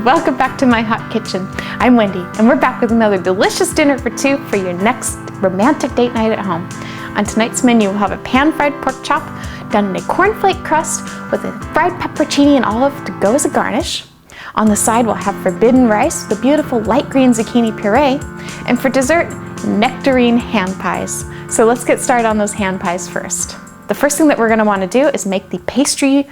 welcome back to my hot kitchen. I'm Wendy, and we're back with another delicious dinner for two for your next romantic date night at home. On tonight's menu, we'll have a pan-fried pork chop done in a cornflake crust with a fried pepperocini and olive to go as a garnish. On the side, we'll have forbidden rice with a beautiful light green zucchini puree, and for dessert, nectarine hand pies. So let's get started on those hand pies first. The first thing that we're going to want to do is make the pastry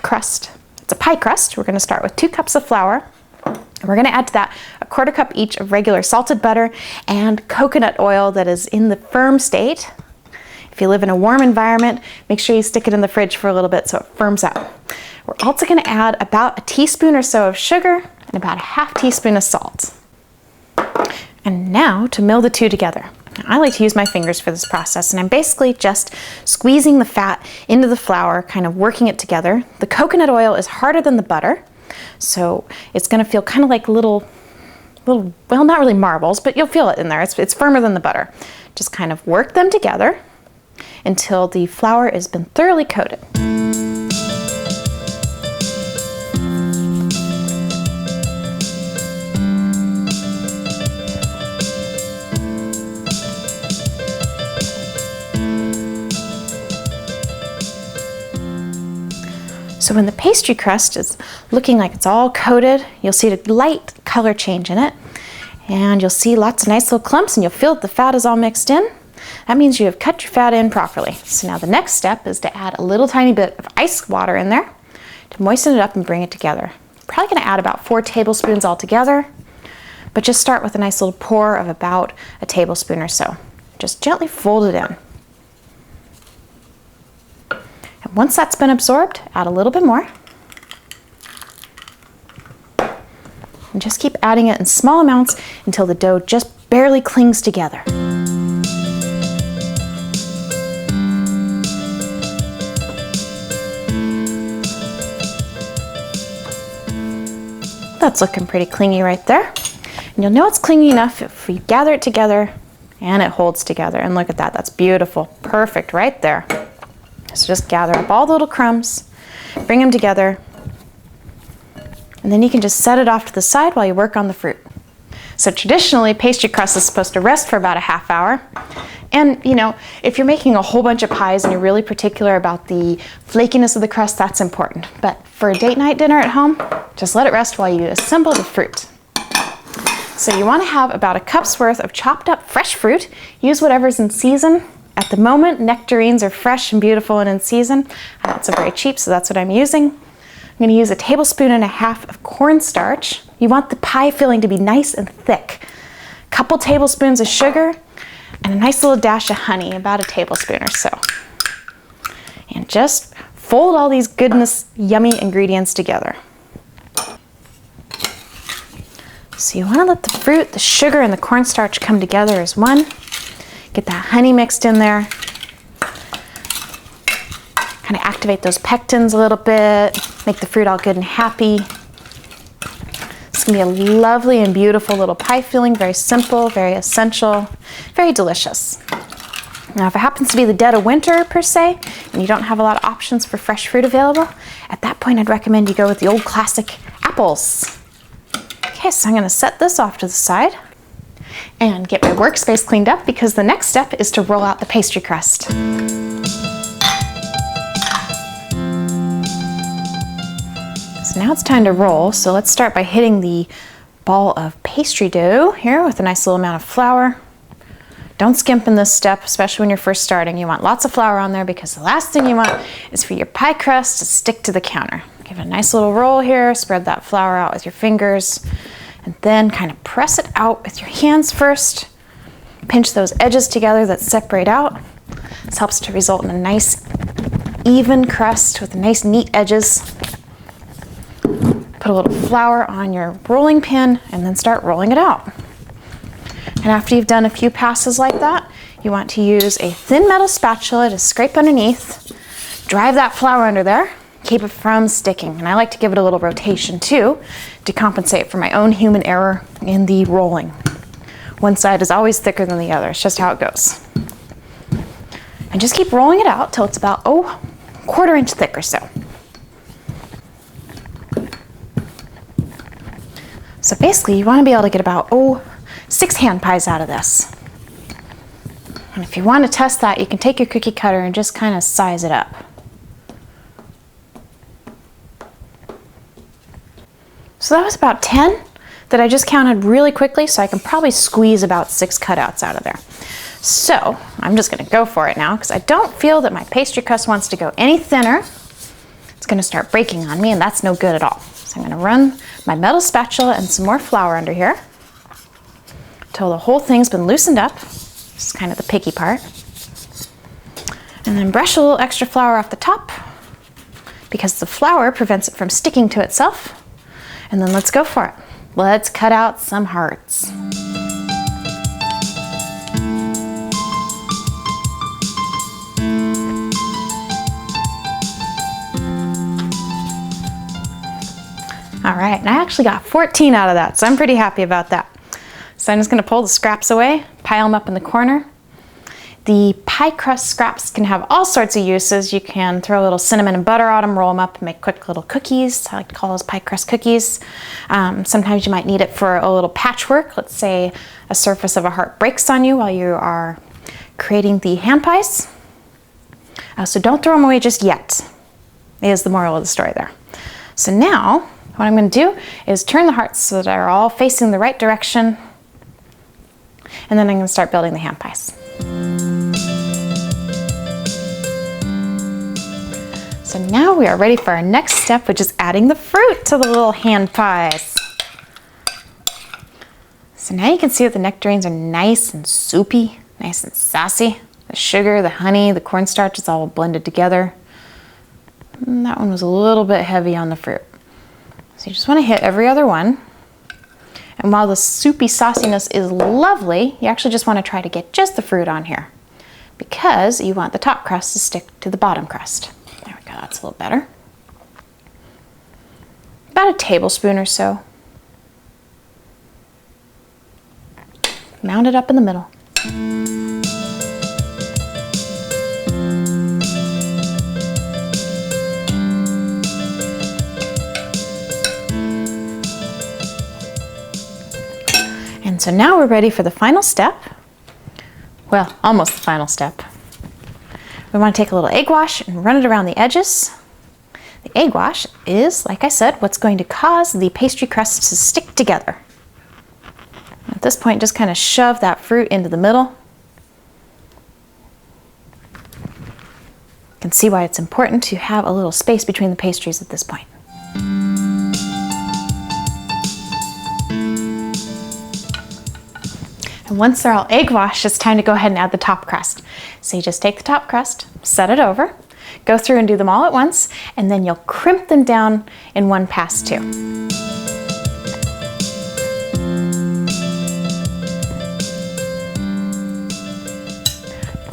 crust. It's a pie crust. We're going to start with 2 cups of flour. And we're going to add to that a 1/4 cup each of regular salted butter and coconut oil that is in the firm state. If you live in a warm environment, make sure you stick it in the fridge for a little bit so it firms up. We're also going to add about a teaspoon or so of sugar and about a 1/2 teaspoon of salt. And now to mill the two together. I like to use my fingers for this process, and I'm basically just squeezing the fat into the flour, kind of working it together. The coconut oil is harder than the butter, so it's going to feel kind of like little, well, not really marbles, but you'll feel it in there. It's firmer than the butter. Just kind of work them together until the flour has been thoroughly coated. So when the pastry crust is looking like it's all coated, you'll see a light color change in it, and you'll see lots of nice little clumps, and you'll feel that the fat is all mixed in. That means you have cut your fat in properly. So now the next step is to add a little tiny bit of ice water in there to moisten it up and bring it together. Probably going to add about 4 tablespoons altogether, but just start with a nice little pour of about a tablespoon or so. Just gently fold it in. And once that's been absorbed, add a little bit more. And just keep adding it in small amounts until the dough just barely clings together. That's looking pretty clingy right there. And you'll know it's clingy enough if you gather it together and it holds together. And look at that, that's beautiful, perfect right there. So just gather up all the little crumbs, bring them together, and then you can just set it off to the side while you work on the fruit. So traditionally, pastry crust is supposed to rest for about a 1/2 hour. And you know, if you're making a whole bunch of pies and you're really particular about the flakiness of the crust, that's important. But for a date night dinner at home, just let it rest while you assemble the fruit. So you want to have about a cup's worth of chopped up fresh fruit. Use whatever's in season. At the moment, nectarines are fresh and beautiful and in season. It's very cheap, so that's what I'm using. I'm going to use a 1.5 tablespoons of cornstarch. You want the pie filling to be nice and thick. A couple tablespoons of sugar and a nice little dash of honey, about a tablespoon or so. And just fold all these goodness, yummy ingredients together. So you want to let the fruit, the sugar, and the cornstarch come together as one. Get that honey mixed in there. Kind of activate those pectins a little bit. Make the fruit all good and happy. It's going to be a lovely and beautiful little pie filling. Very simple, very essential, very delicious. Now, if it happens to be the dead of winter, per se, and you don't have a lot of options for fresh fruit available, at that point I'd recommend you go with the old classic apples. Okay, so I'm going to set this off to the side and get my workspace cleaned up, because the next step is to roll out the pastry crust. So now it's time to roll. So let's start by hitting the ball of pastry dough here with a nice little amount of flour. Don't skimp in this step, especially when you're first starting. You want lots of flour on there, because the last thing you want is for your pie crust to stick to the counter. Give it a nice little roll here, spread that flour out with your fingers, and then kind of press it out with your hands first. Pinch those edges together that separate out. This helps to result in a nice even crust with nice neat edges. Put a little flour on your rolling pin and then start rolling it out. And after you've done a few passes like that, you want to use a thin metal spatula to scrape underneath, drive that flour under there, keep it from sticking. And I like to give it a little rotation too, to compensate for my own human error in the rolling. One side is always thicker than the other. It's just how it goes. And just keep rolling it out till it's about, 1/4 inch thick or so. So basically you want to be able to get about 6 hand pies out of this. And if you want to test that, you can take your cookie cutter and just kind of size it up. So that was about 10 that I just counted really quickly, so I can probably squeeze about 6 cutouts out of there. So I'm just going to go for it now because I don't feel that my pastry crust wants to go any thinner. It's going to start breaking on me, and that's no good at all. So I'm going to run my metal spatula and some more flour under here until the whole thing's been loosened up. This is kind of the picky part. And then brush a little extra flour off the top because the flour prevents it from sticking to itself. And then let's go for it. Let's cut out some hearts. All right, and I actually got 14 out of that, so I'm pretty happy about that. So I'm just gonna pull the scraps away, pile them up in the corner. The pie crust scraps can have all sorts of uses. You can throw a little cinnamon and butter on them, roll them up, and make quick little cookies. I like to call those pie crust cookies. Sometimes you might need it for a little patchwork. Let's say a surface of a heart breaks on you while you are creating the hand pies. So don't throw them away just yet, is the moral of the story there. So now, what I'm going to do is turn the hearts so that they're all facing the right direction, and then I'm going to start building the hand pies. So now we are ready for our next step, which is adding the fruit to the little hand pies. So now you can see that the nectarines are nice and soupy, nice and saucy. The sugar, the honey, the cornstarch, it's all blended together. And that one was a little bit heavy on the fruit. So you just want to hit every other one. And while the soupy sauciness is lovely, you actually just want to try to get just the fruit on here because you want the top crust to stick to the bottom crust. There we go, that's a little better. About a tablespoon or so. Mound it up in the middle. And so now we're ready for the final step. Well, almost the final step. We want to take a little egg wash and run it around the edges. The egg wash is, like I said, what's going to cause the pastry crust to stick together. At this point, just kind of shove that fruit into the middle. You can see why it's important to have a little space between the pastries at this point. And once they're all egg washed, it's time to go ahead and add the top crust. So you just take the top crust, set it over, go through and do them all at once, and then you'll crimp them down in one pass too.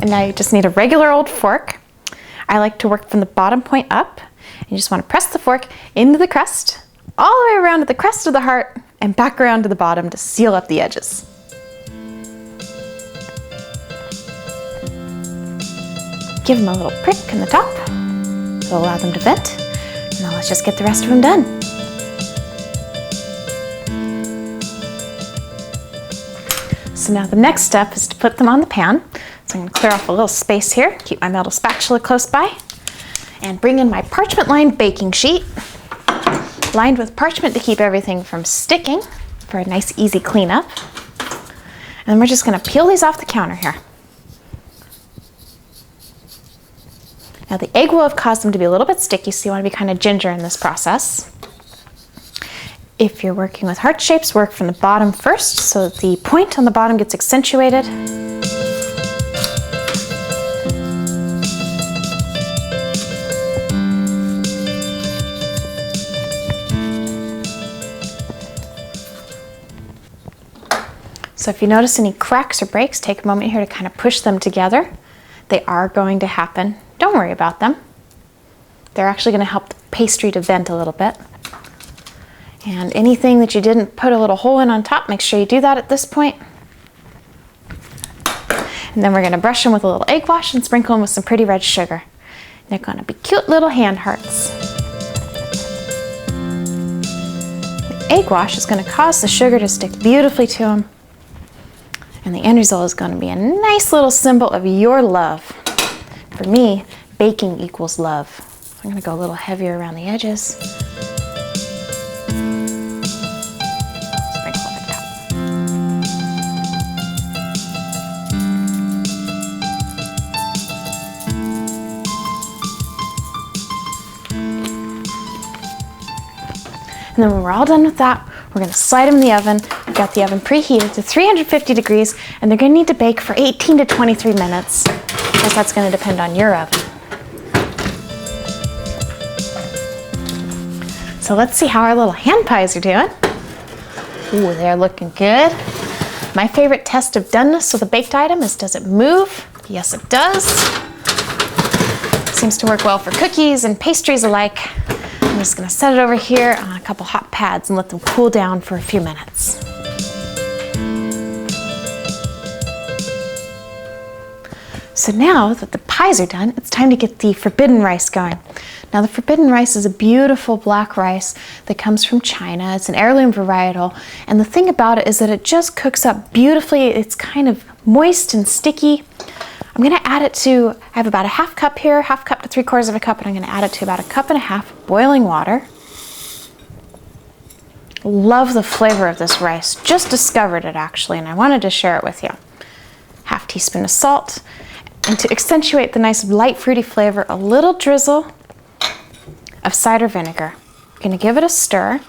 And now you just need a regular old fork. I like to work from the bottom point up. You just want to press the fork into the crust, all the way around to the crest of the heart, and back around to the bottom to seal up the edges. Give them a little prick in the top to allow them to vent. Now let's just get the rest of them done. So now the next step is to put them on the pan. So I'm going to clear off a little space here, keep my metal spatula close by, and bring in my parchment-lined baking sheet, lined with parchment to keep everything from sticking for a nice easy cleanup. And then we're just going to peel these off the counter here. Now the egg will have caused them to be a little bit sticky, so you want to be kind of ginger in this process. If you're working with heart shapes, work from the bottom first so that the point on the bottom gets accentuated. So if you notice any cracks or breaks, take a moment here to kind of push them together. They are going to happen. Don't worry about them. They're actually going to help the pastry to vent a little bit. And anything that you didn't put a little hole in on top, make sure you do that at this point. And then we're going to brush them with a little egg wash and sprinkle them with some pretty red sugar. They're going to be cute little hand hearts. The egg wash is going to cause the sugar to stick beautifully to them. And the end result is going to be a nice little symbol of your love. For me, baking equals love. I'm going to go a little heavier around the edges. Sprinkle on the top. And then when we're all done with that, we're going to slide them in the oven. We've got the oven preheated to 350 degrees, and they're going to need to bake for 18 to 23 minutes. Of course, that's going to depend on your oven. So let's see how our little hand pies are doing. Ooh, they're looking good. My favorite test of doneness with a baked item is, does it move? Yes, it does. Seems to work well for cookies and pastries alike. I'm just going to set it over here on a couple hot pads and let them cool down for a few minutes. So now that the pies are done, it's time to get the forbidden rice going. Now the forbidden rice is a beautiful black rice that comes from China. It's an heirloom varietal, and the thing about it is that it just cooks up beautifully. It's kind of moist and sticky. I'm going to add it to, I have about a half cup here, half cup to 3/4 of a cup, and I'm going to add it to about 1.5 cups of boiling water. Love the flavor of this rice. Just discovered it actually, and I wanted to share it with you. 1/2 teaspoon of salt, and to accentuate the nice light fruity flavor, a little drizzle of cider vinegar. I'm going to give it a stir.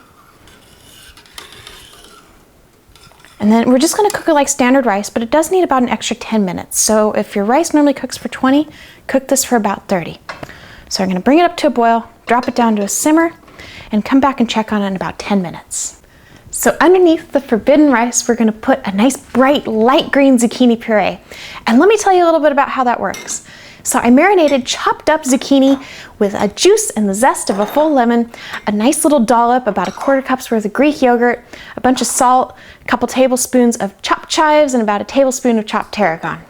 And then we're just going to cook it like standard rice, but it does need about an extra 10 minutes. So if your rice normally cooks for 20, cook this for about 30. So I'm going to bring it up to a boil, drop it down to a simmer, and come back and check on it in about 10 minutes. So underneath the forbidden rice, we're going to put a nice bright light green zucchini puree. And let me tell you a little bit about how that works. So I marinated chopped up zucchini with a juice and the zest of a full lemon, a nice little dollop, about 1/4 cup's worth of Greek yogurt, a bunch of salt, a couple tablespoons of chopped chives, and about a tablespoon of chopped tarragon.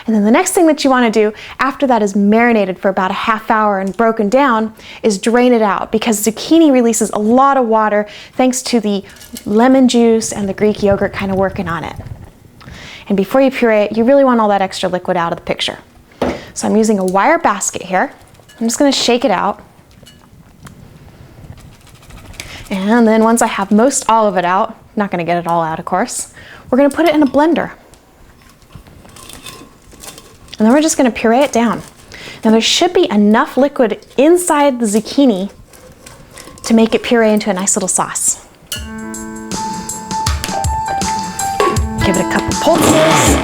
And then the next thing that you want to do after that is marinated for about a half hour and broken down is drain it out, because zucchini releases a lot of water thanks to the lemon juice and the Greek yogurt kind of working on it. And before you puree it, you really want all that extra liquid out of the picture. So I'm using a wire basket here. I'm just going to shake it out. And then once I have most all of it out, not going to get it all out of course, we're going to put it in a blender. And then we're just going to puree it down. Now there should be enough liquid inside the zucchini to make it puree into a nice little sauce. Give it a couple pulses.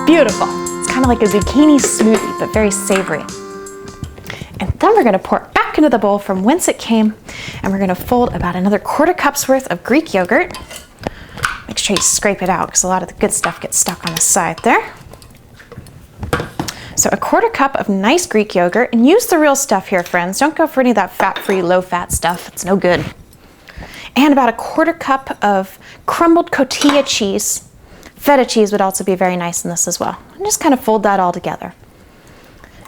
Beautiful. It's kind of like a zucchini smoothie, but very savory. And then we're going to pour it back into the bowl from whence it came, and we're going to fold about another 1/4 cup's worth of Greek yogurt. Make sure you scrape it out because a lot of the good stuff gets stuck on the side there. So a 1/4 cup of nice Greek yogurt, and use the real stuff here, friends. Don't go for any of that fat-free, low-fat stuff. It's no good. And about a 1/4 cup of crumbled cotija cheese. Feta cheese would also be very nice in this as well. And just kind of fold that all together.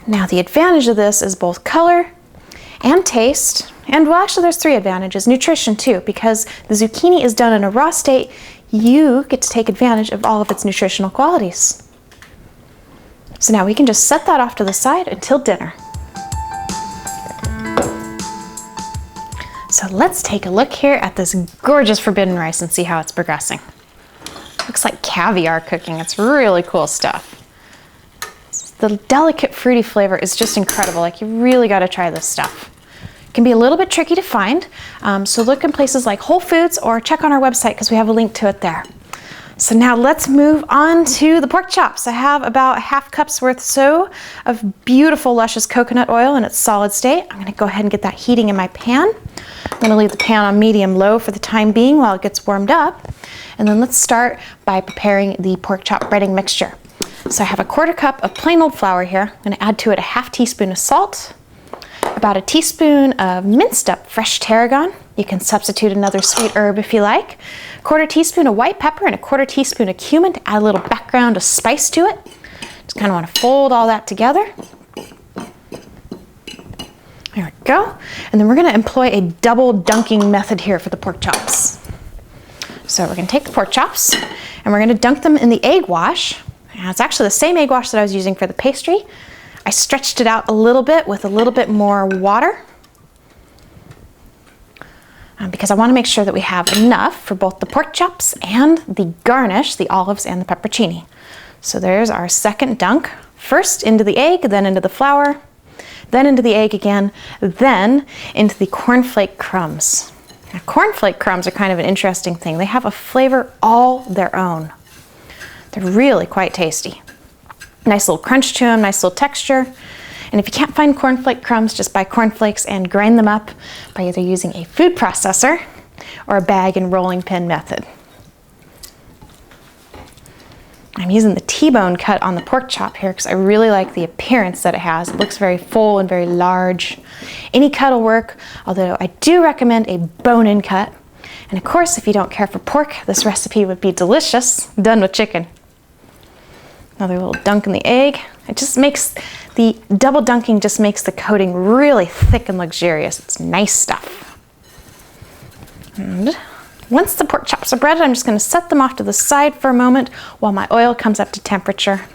Now the advantage of this is both color and taste, and well actually there's 3 advantages. Nutrition too, because the zucchini is done in a raw state, you get to take advantage of all of its nutritional qualities. So now we can just set that off to the side until dinner. So let's take a look here at this gorgeous forbidden rice and see how it's progressing. Looks like caviar cooking. It's really cool stuff. The delicate fruity flavor is just incredible. Like, you really got to try this stuff. It can be a little bit tricky to find, so look in places like Whole Foods or check on our website because we have a link to it there. So now let's move on to the pork chops. I have about 1/2 cup's worth so of beautiful luscious coconut oil in its solid state. I'm going to go ahead and get that heating in my pan. I'm going to leave the pan on medium-low for the time being while it gets warmed up. And then let's start by preparing the pork chop breading mixture. So I have a 1/4 cup of plain old flour here. I'm going to add to it a 1/2 teaspoon of salt, about a teaspoon of minced up fresh tarragon. You can substitute another sweet herb if you like. 1/4 teaspoon of white pepper and a 1/4 teaspoon of cumin to add a little background of spice to it. Just kind of want to fold all that together. There we go. And then we're going to employ a double dunking method here for the pork chops. So we're going to take the pork chops and we're going to dunk them in the egg wash. And it's actually the same egg wash that I was using for the pastry. I stretched it out a little bit with a little bit more water because I want to make sure that we have enough for both the pork chops and the garnish, the olives and the pepperocini. So there's our second dunk. First into the egg, then into the flour, then into the egg again, then into the cornflake crumbs. Now, cornflake crumbs are kind of an interesting thing. They have a flavor all their own. They're really quite tasty. Nice little crunch to them, nice little texture. And if you can't find cornflake crumbs, just buy cornflakes and grind them up by either using a food processor or a bag and rolling pin method. I'm using the T-bone cut on the pork chop here because I really like the appearance that it has. It looks very full and very large. Any cut will work, although I do recommend a bone-in cut. And of course, if you don't care for pork, this recipe would be delicious done with chicken. Another little dunk in the egg. It just makes the double dunking just makes the coating really thick and luxurious. It's nice stuff. And once the pork chops are breaded, I'm just going to set them off to the side for a moment while my oil comes up to temperature.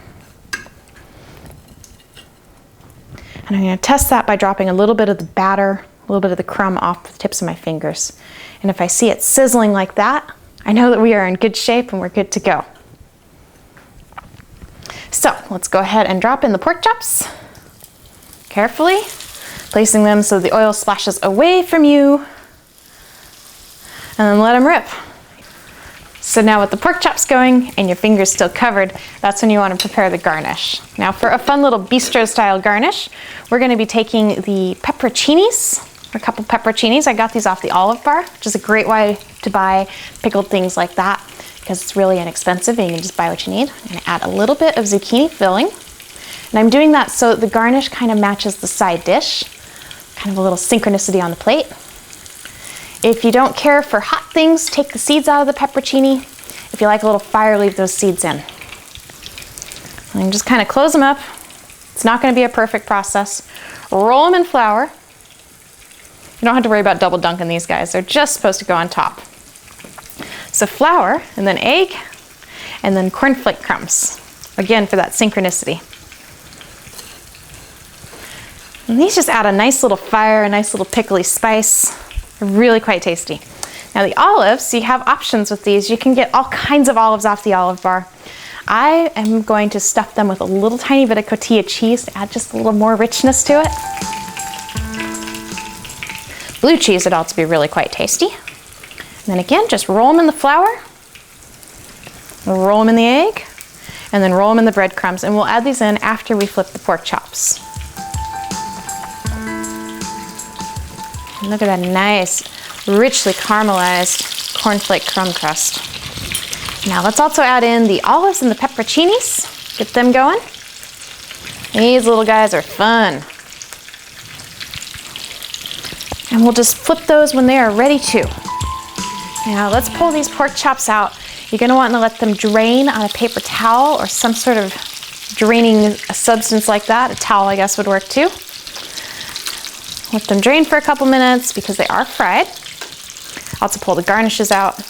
And I'm going to test that by dropping a little bit of the batter, a little bit of the crumb off the tips of my fingers. And if I see it sizzling like that, I know that we are in good shape and we're good to go. So let's go ahead and drop in the pork chops carefully, placing them so the oil splashes away from you, and then let them rip. So now with the pork chops going and your fingers still covered, that's when you want to prepare the garnish. Now for a fun little bistro-style garnish, we're going to be taking the peperocinis, a couple peperocinis. I got these off the Olive Bar, which is a great way to buy pickled things like that because it's really inexpensive and you can just buy what you need. I'm going to add a little bit of zucchini filling. And I'm doing that so the garnish kind of matches the side dish, kind of a little synchronicity on the plate. If you don't care for hot things, take the seeds out of the pepperocini. If you like a little fire, leave those seeds in. And just kind of close them up. It's not going to be a perfect process. Roll them in flour. You don't have to worry about double dunking these guys. They're just supposed to go on top. So flour, and then egg, and then cornflake crumbs. Again, for that synchronicity. And these just add a nice little fire, a nice little pickly spice. They're really quite tasty. Now the olives, you have options with these. You can get all kinds of olives off the Olive Bar. I am going to stuff them with a little tiny bit of cotija cheese to add just a little more richness to it. Blue cheese would also be really quite tasty. And then again, just roll them in the flour, roll them in the egg, and then roll them in the breadcrumbs. And we'll add these in after we flip the pork chops. And look at that nice, richly caramelized cornflake crumb crust. Now let's also add in the olives and the peperocinis. Get them going. These little guys are fun. And we'll just flip those when they are ready to. Now let's pull these pork chops out. You're going to want to let them drain on a paper towel or some sort of draining substance like that. A towel, I guess, would work too. Let them drain for a couple minutes because they are fried. Also pull the garnishes out.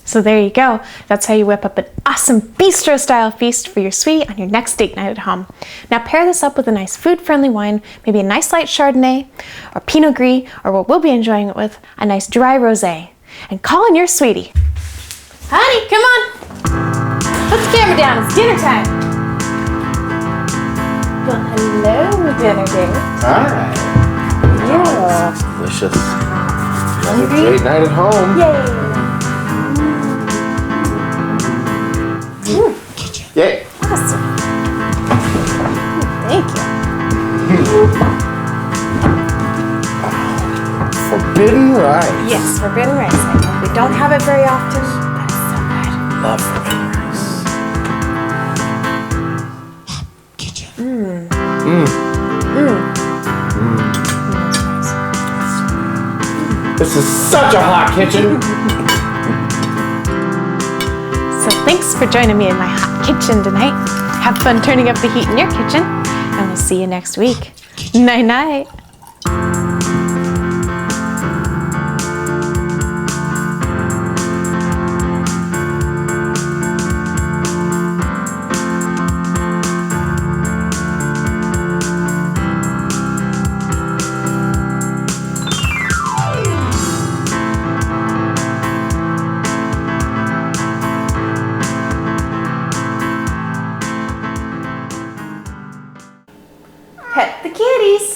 So there you go. That's how you whip up an awesome bistro-style feast for your sweetie on your next date night at home. Now pair this up with a nice food-friendly wine, maybe a nice light Chardonnay or Pinot Gris, or what we'll be enjoying it with, a nice dry rosé. And call in your sweetie. Honey, come on. Put the camera down, it's dinner time. Well, hello, dinner date. Hi. Yeah. It's delicious. Another Hungry? great night at home. Yay. Yay. Awesome. Thank you. Forbidden rice. Yes, forbidden rice. I know we don't have it very often, but it's so good. Love forbidden rice. This is such a hot kitchen. So thanks for joining me in my hot kitchen tonight. Have fun turning up the heat in your kitchen, and we'll see you next week. Night-night. Pet the kitties.